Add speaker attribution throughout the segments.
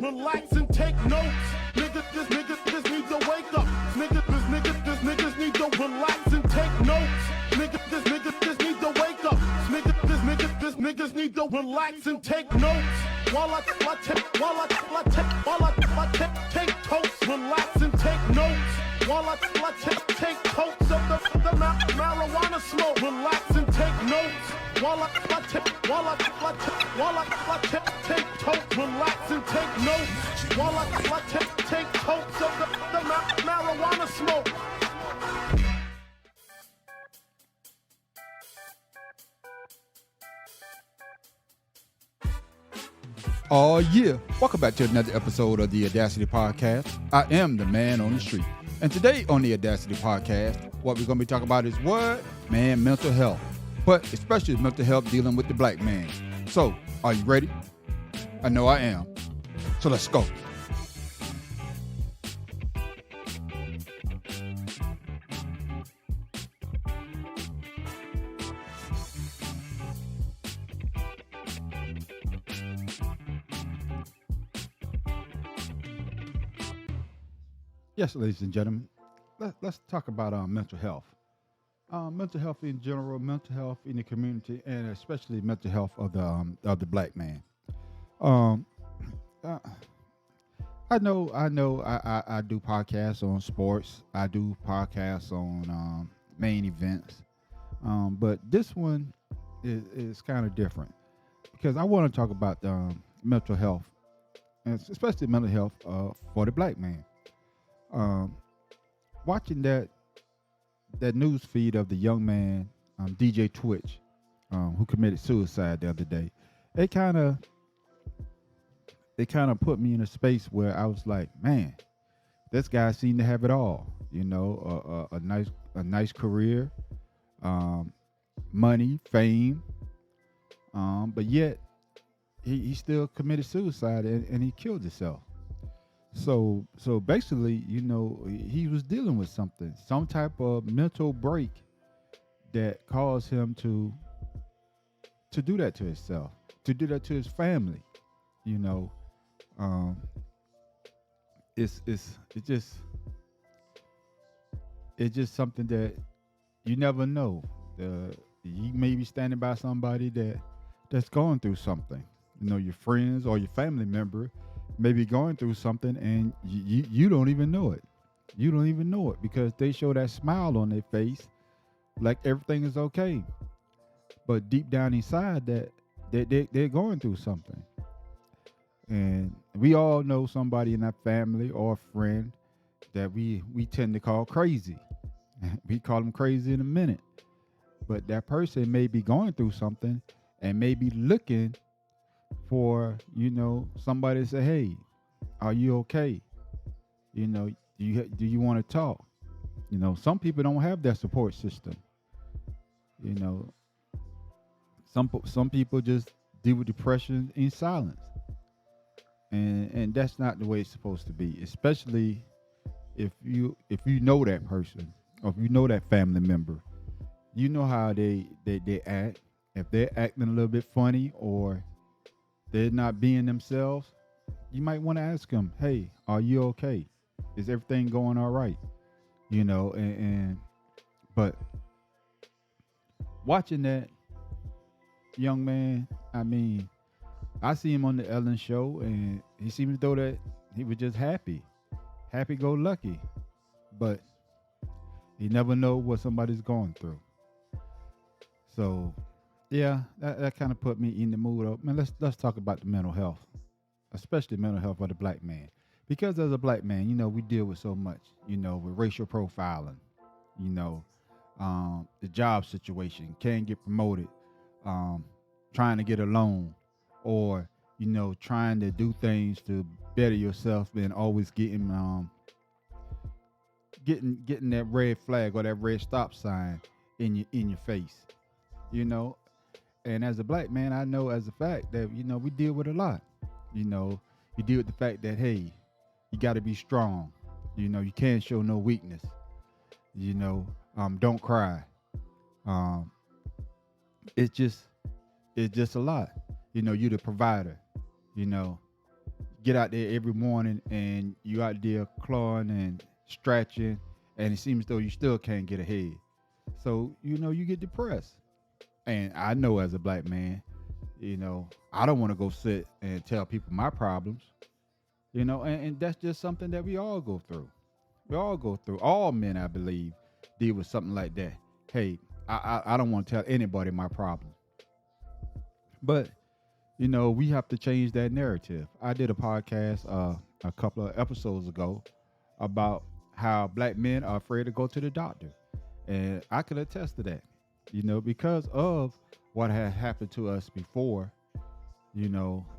Speaker 1: relax and take notes. Niggas need to wake up. Niggas need to relax and take notes. Niggas need to wake up. Niggas need to relax and take notes. While I take totes, relax and take notes. While I take totes of the marijuana smoke, relax and take notes. While I take totes, relax and take notes. While I take totes of the marijuana smoke.
Speaker 2: Oh yeah, welcome back to another episode of the Audacity Podcast. I am the man on the street. And today on the Audacity Podcast, what we're going to be talking about is what? Man, mental health. But especially mental health dealing with the black man. So, are you ready? I know I am. So let's go. Yes, ladies and gentlemen, let's talk about mental health. Mental health in general, mental health in the community, and especially mental health of the black man. I know. I do podcasts on sports. I do podcasts on main events. But this one is kind of different because I want to talk about mental health, and especially mental health for the black man. Watching that news feed of the young man, DJ Twitch, who committed suicide the other day, it kind of put me in a space where I was like, man, this guy seemed to have it all. You know, a nice career, money, fame, but yet he still committed suicide and he killed himself. So basically, you know, he was dealing with some type of mental break that caused him to do that to himself, to do that to his family. You know, it's just something that you never know. You may be standing by somebody that's going through something. You know, your friends or your family member may be going through something and you don't even know it. You don't even know it because they show that smile on their face like everything is okay. But deep down inside that they're going through something. And we all know somebody in our family or a friend that we tend to call crazy. We call them crazy in a minute. But that person may be going through something and may be looking for, you know, somebody to say, hey, are you okay? You know, do you want to talk? You know, some people don't have that support system. You know, some people just deal with depression in silence. And that's not the way it's supposed to be, especially if you know that person or if you know that family member. You know how they act. If they're acting a little bit funny or they're not being themselves, you might want to ask them, hey, are you okay? Is everything going all right? You know, but watching that young man, I mean, I see him on the Ellen show and he seems though that he was just happy-go-lucky, but you never know what somebody's going through. So yeah, that kind of put me in the mood of, man, let's talk about the mental health, especially mental health of the black man. Because as a black man, you know, we deal with so much, you know, with racial profiling, you know, the job situation, can't get promoted, trying to get a loan, or, you know, trying to do things to better yourself and always getting that red flag or that red stop sign in your face, you know. And as a black man, I know as a fact that, you know, we deal with a lot. You know, you deal with the fact that, hey, you got to be strong. You know, you can't show no weakness. You know, don't cry. It's just a lot. You know, you're the provider. You know, get out there every morning and you out there clawing and stretching, and it seems though you still can't get ahead. So, you get depressed. And I know as a black man, I don't want to go sit and tell people my problems, and that's just something that we all go through. We all go through. All men, I believe, deal with something like that. Hey, I don't want to tell anybody my problem. But, we have to change that narrative. I did a podcast a couple of episodes ago about how black men are afraid to go to the doctor. And I can attest to that, because of what had happened to us before,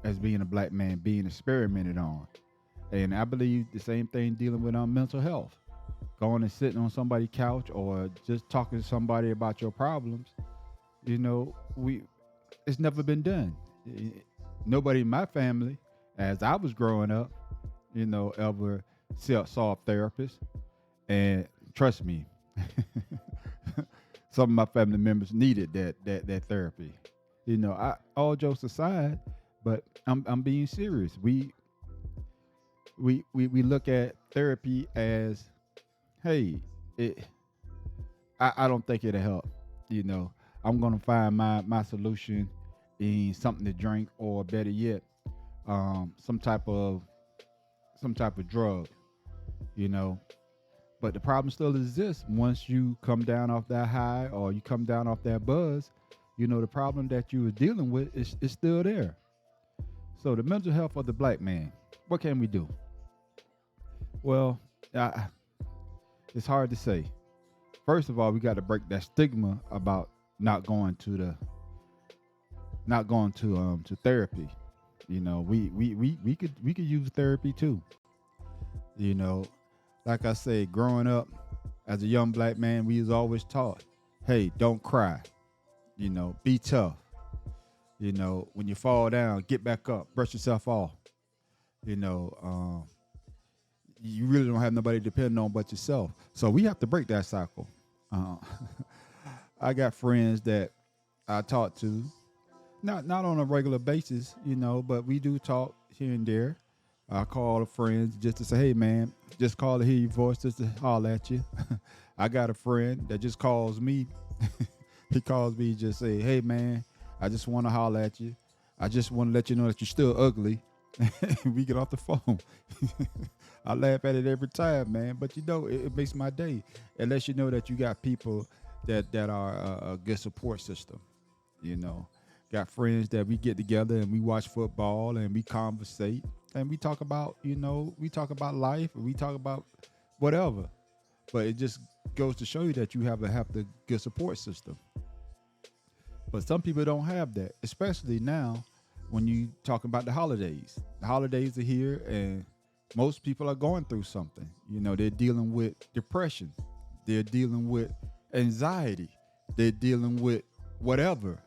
Speaker 2: as being a black man, being experimented on. And I believe the same thing dealing with mental health. Going and sitting on somebody's couch or just talking to somebody about your problems, it's never been done. Nobody in my family, as I was growing up, ever saw a therapist. And trust me, some of my family members needed that therapy. All jokes aside, but I'm being serious. We look at therapy as, hey, I don't think it'll help. I'm gonna find my solution in something to drink, or better yet, some type of drug. But the problem still exists once you come down off that high or you come down off that buzz. The problem that you were dealing with is still there. So the mental health of the black man, what can we do? Well, it's hard to say. First of all, we got to break that stigma about not going to therapy. We could use therapy too. Like I said, growing up as a young black man, we was always taught, hey, don't cry. Be tough. When you fall down, get back up, brush yourself off. You really don't have nobody to depend on but yourself. So we have to break that cycle. I got friends that I talk to, not on a regular basis, but we do talk here and there. I call a friend just to say, hey, man, just call to hear your voice, just to holler at you. I got a friend that just calls me. He calls me, just say, hey, man, I just want to holler at you. I just want to let you know that you're still ugly. We get off the phone. I laugh at it every time, man. But, it makes my day. It lets you know that you got people that are a good support system, Got friends that we get together and we watch football and we conversate. And we talk about, we talk about life, and we talk about whatever. But it just goes to show you that you have the good support system. But some people don't have that, especially now when you talk about the holidays. The holidays are here, and most people are going through something. They're dealing with depression. They're dealing with anxiety. They're dealing with whatever.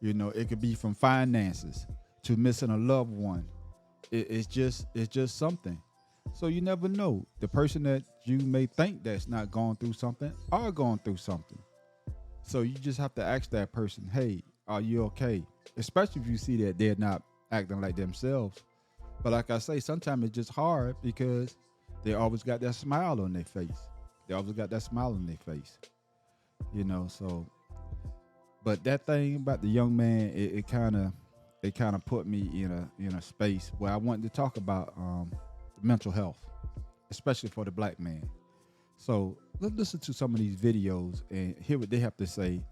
Speaker 2: It could be from finances to missing a loved one. It's just something. So you never know. The person that you may think that's not going through something are going through something. So you just have to ask that person, hey, are you okay? Especially if you see that they're not acting like themselves. But like I say, sometimes it's just hard because they always got that smile on their face. So. But that thing about the young man, it kind of put me in a space where I wanted to talk about mental health, especially for the black man. So let's listen to some of these videos and hear what they have to say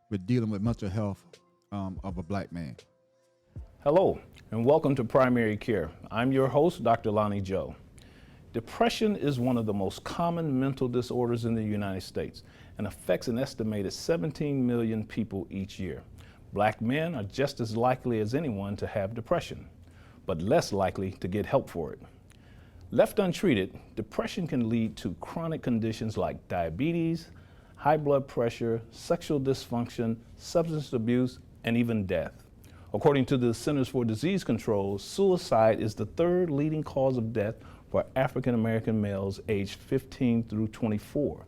Speaker 2: with dealing with mental health of a black man.
Speaker 3: Hello, and welcome to Primary Care. I'm your host, Dr. Lonnie Joe. Depression is one of the most common mental disorders in the United States and affects an estimated 17 million people each year. Black men are just as likely as anyone to have depression, but less likely to get help for it. Left untreated, depression can lead to chronic conditions like diabetes, high blood pressure, sexual dysfunction, substance abuse, and even death. According to the Centers for Disease Control, suicide is the third leading cause of death for African American males aged 15 through 24.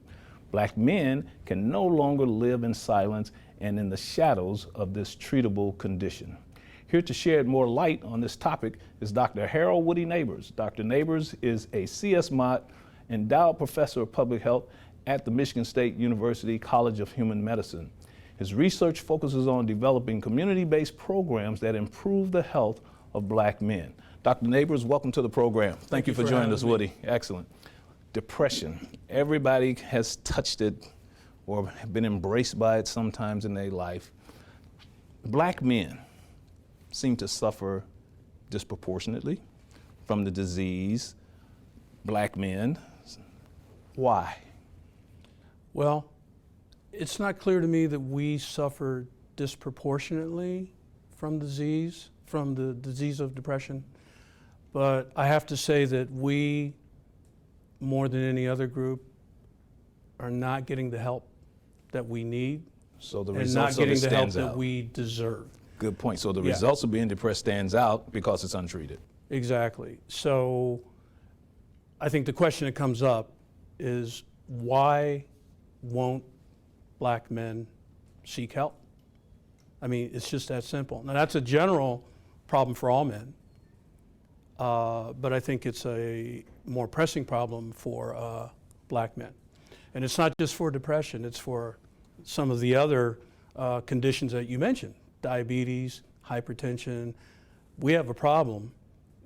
Speaker 3: Black men can no longer live in silence and in the shadows of this treatable condition. Here to shed more light on this topic is Dr. Harold Woody Neighbors. Dr. Neighbors is a CS Mott endowed professor of public health at the Michigan State University College of Human Medicine. His research focuses on developing community-based programs that improve the health of Black men. Dr. Neighbors, welcome to the program. Thank you for joining us, Woody. Excellent. Depression. Everybody has touched it or been embraced by it sometimes in their life. Black men seem to suffer disproportionately from the disease. Black men. Why?
Speaker 4: Well, it's not clear to me that we suffer disproportionately from the disease of depression. But I have to say that we, more than any other group, are not getting the help that we need.
Speaker 3: So the
Speaker 4: and
Speaker 3: results
Speaker 4: not getting
Speaker 3: of it
Speaker 4: the help
Speaker 3: stands
Speaker 4: that
Speaker 3: out.
Speaker 4: we deserve.
Speaker 3: Good point. So the results of being depressed stands out because it's untreated.
Speaker 4: Exactly. So I think the question that comes up is, why won't Black men seek help? I mean, it's just that simple. Now, that's a general problem for all men, but I think it's a more pressing problem for Black men. And it's not just for depression, it's for some of the other conditions that you mentioned, diabetes, hypertension. We have a problem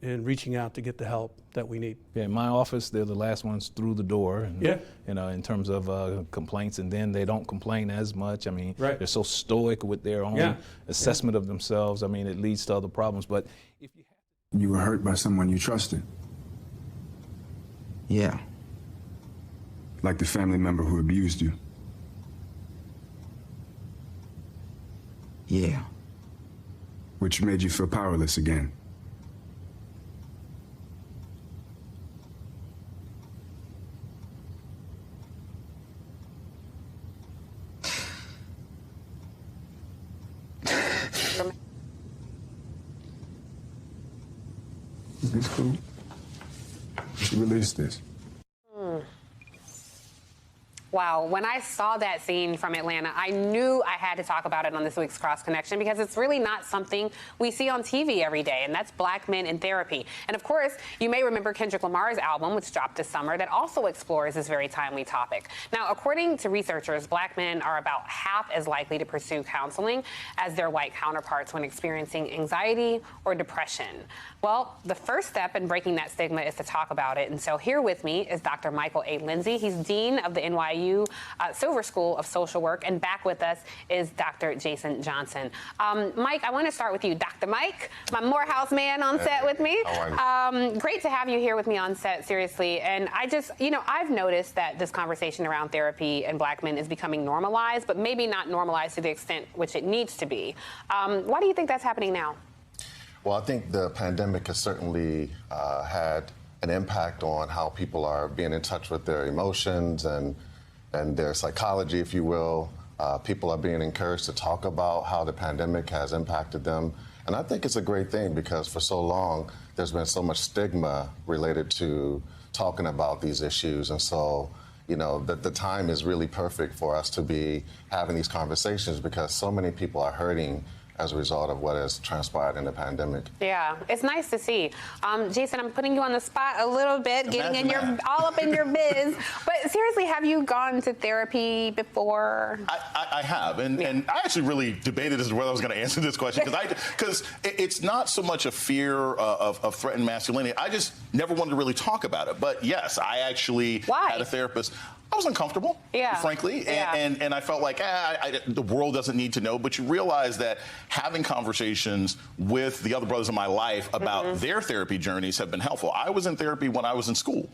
Speaker 4: in reaching out to get the help that we need.
Speaker 3: Yeah, in my office, they're the last ones through the door, and, you know, in terms of complaints, and then they don't complain as much. I mean, they're so stoic with their own assessment of themselves. I mean, it leads to other problems. But if
Speaker 5: you were hurt by someone you trusted.
Speaker 6: Yeah.
Speaker 5: Like the family member who abused you.
Speaker 6: Yeah.
Speaker 5: Which made you feel powerless again. It's cool. You should release this.
Speaker 7: Wow, when I saw that scene from Atlanta, I knew I had to talk about it on this week's Cross Connection because it's really not something we see on TV every day, and that's Black men in therapy. And of course, you may remember Kendrick Lamar's album, which dropped this summer, that also explores this very timely topic. Now, according to researchers, Black men are about half as likely to pursue counseling as their white counterparts when experiencing anxiety or depression. Well, the first step in breaking that stigma is to talk about it. And so here with me is Dr. Michael A. Lindsay. He's Dean of the NYU Silver School of Social Work. And back with us is Dr. Jason Johnson. Mike, I want to start with you. Dr. Mike, my Morehouse man on set with me. Great to have you here with me on set, seriously. And I just, you know, I've noticed that this conversation around therapy and Black men is becoming normalized, but maybe not normalized to the extent which it needs to be. Why do you think that's happening now?
Speaker 8: Well, I think the pandemic has certainly had an impact on how people are being in touch with their emotions and their psychology, if you will. People are being encouraged to talk about how the pandemic has impacted them. And I think it's a great thing because for so long, there's been so much stigma related to talking about these issues. And so, you know, the time is really perfect for us to be having these conversations because so many people are hurting as a result of what has transpired in the pandemic.
Speaker 7: Yeah, it's nice to see. Jason, I'm putting you on the spot a little bit, getting in your all up in your biz. But seriously, have you gone to therapy before?
Speaker 9: I have, and I actually really debated as to whether I was going to answer this question because it's not so much a fear of threatened masculinity. I just never wanted to really talk about it. But yes, I actually had a therapist. I was uncomfortable, frankly, and I felt like the world doesn't need to know. But you realize that having conversations with the other brothers in my life about their therapy journeys have been helpful. I was in therapy when I was in school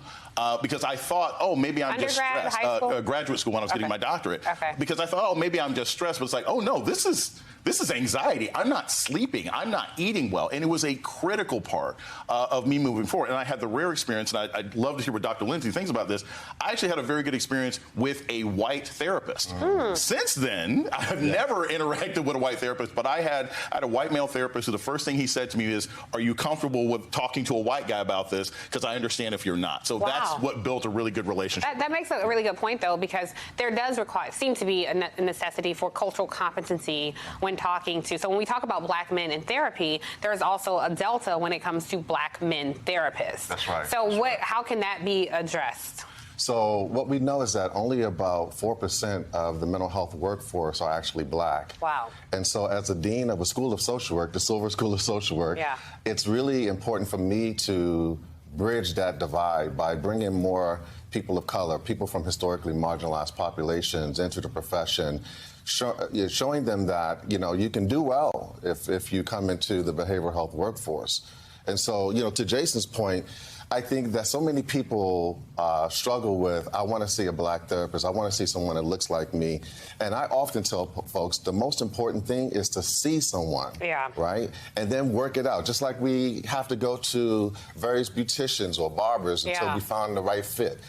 Speaker 9: because I thought, oh, maybe I'm just stressed. Graduate school when I was getting my doctorate. Because I thought, oh, maybe I'm just stressed. But it's like, oh, no, this is anxiety. I'm not sleeping. I'm not eating well. And it was a critical part of me moving forward. And I had the rare experience, and I'd love to hear what Dr. Lindsay thinks about this. I actually had a very good experience with a white therapist. Since then, I've never interacted with a white therapist, but I had a white male therapist who the first thing he said to me is, are you comfortable with talking to a white guy about this? Because I understand if you're not. So that's what built a really good relationship.
Speaker 7: That makes a really good point, though, because there does seem to be a necessity for cultural competency when when talking to, so when we talk about black men in therapy, there's also a delta when it comes to black men therapists.
Speaker 8: That's right.
Speaker 7: So how can that be addressed?
Speaker 8: So what we know is that only about 4% of the mental health workforce are actually black.
Speaker 7: Wow.
Speaker 8: And so as a dean of a school of social work, the Silver School of Social Work, it's really important for me to bridge that divide by bringing more people of color, people from historically marginalized populations into the profession, showing them that, you can do well if you come into the behavioral health workforce. And so, to Jason's point, I think that so many people struggle with, I want to see a black therapist, I want to see someone that looks like me. And I often tell folks the most important thing is to see someone, right? And then work it out. Just like we have to go to various beauticians or barbers until we find the right fit.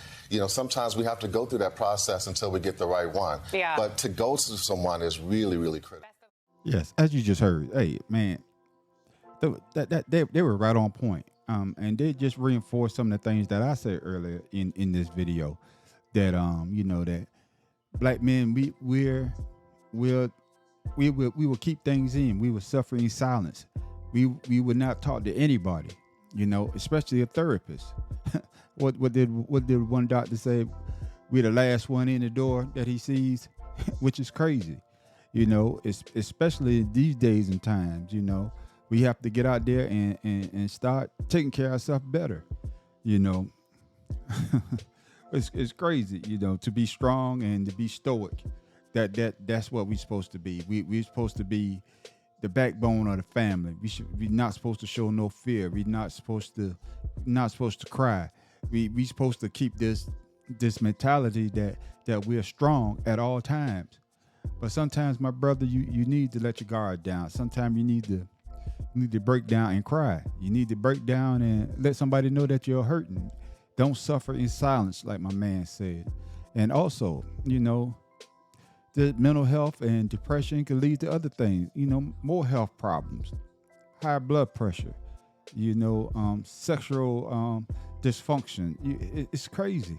Speaker 8: Sometimes we have to go through that process until we get the right one. But to go to someone is really, really critical.
Speaker 2: Yes, as you just heard, hey, man, they were right on point. And they just reinforced some of the things that I said earlier in this video, that that black men we will keep things in. We will suffer in silence. We would not talk to anybody, especially a therapist. What did one doctor say? We're the last one in the door that he sees, which is crazy, especially these days and times, We have to get out there and start taking care of ourselves better, It's crazy, to be strong and to be stoic. That's what we're supposed to be. We're supposed to be the backbone of the family. We're not supposed to show no fear. We're not supposed to cry. We're supposed to keep this mentality that we're strong at all times. But sometimes, my brother, you need to let your guard down. Sometimes you need to break down and cry. You need to break down and let somebody know that you're hurting. Don't suffer in silence, like my man said. And also, the mental health and depression can lead to other things, more health problems, high blood pressure, sexual dysfunction. It's crazy.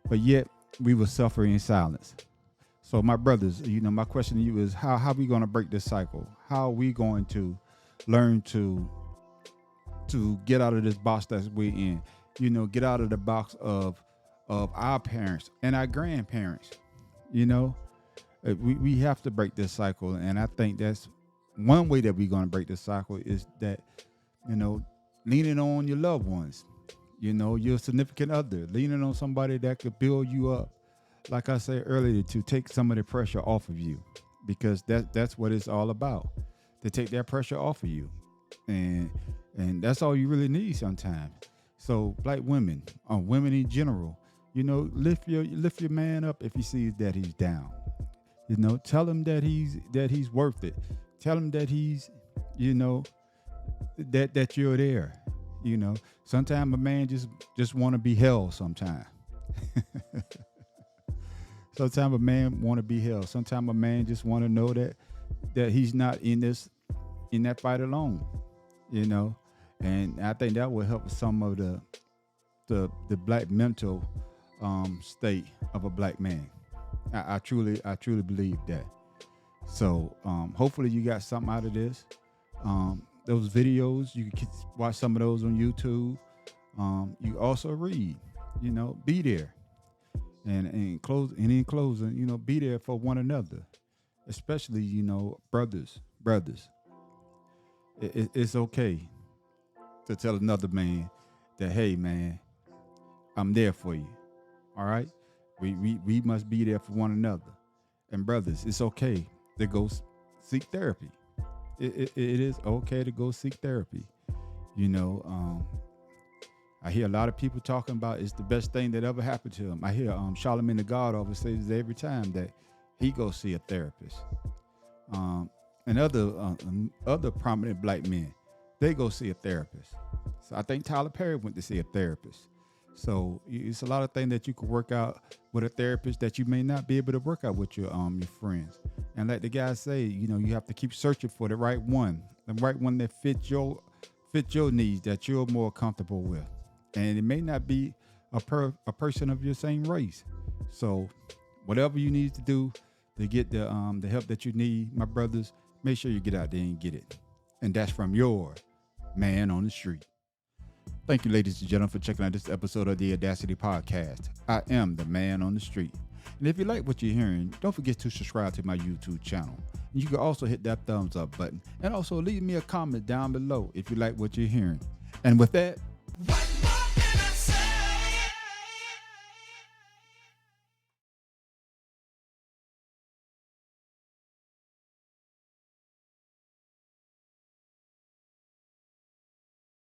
Speaker 2: But yet we will suffer in silence. So my brothers, my question to you is, how are we going to break this cycle? How are we going to learn to get out of this box that we're in, get out of the box of our parents and our grandparents. We have to break this cycle, and I think that's one way that we're going to break this cycle is that, leaning on your loved ones, your significant other, leaning on somebody that could build you up, like I said earlier, to take some of the pressure off of you, because that's what it's all about. To take that pressure off of you, and that's all you really need sometimes. So, black women, women in general, lift your man up if he sees that he's down. Tell him that he's worth it. Tell him that he's, that you're there. Sometimes a man just want to be held. Sometimes. Sometimes a man want to be held. Sometimes a man just want to know that he's not in that fight alone, and I think that will help some of the black mental state of a black man. I truly believe that. So hopefully you got something out of this. Those videos, you can watch some of those on YouTube. You also read, be there, and in closing, be there for one another, especially brothers. It's okay to tell another man that, hey man, I'm there for you. All right, we must be there for one another. And brothers, it's okay to go seek therapy. It is okay to go seek therapy. I hear a lot of people talking about it's the best thing that ever happened to him. I hear Charlamagne the God always says every time that he goes see a therapist. And other prominent black men, they go see a therapist. So I think Tyler Perry went to see a therapist. So it's a lot of things that you can work out with a therapist that you may not be able to work out with your friends. And like the guy say, you have to keep searching for the right one that fits your needs, that you're more comfortable with. And it may not be a person of your same race. So whatever you need to do to get the help that you need, my brothers, make sure you get out there and get it. And that's from your man on the street. Thank you, ladies and gentlemen, for checking out this episode of the Audacity Podcast. I am the man on the street. And if you like what you're hearing, don't forget to subscribe to my YouTube channel. And you can also hit that thumbs up button. And also leave me a comment down below if you like what you're hearing. And with that,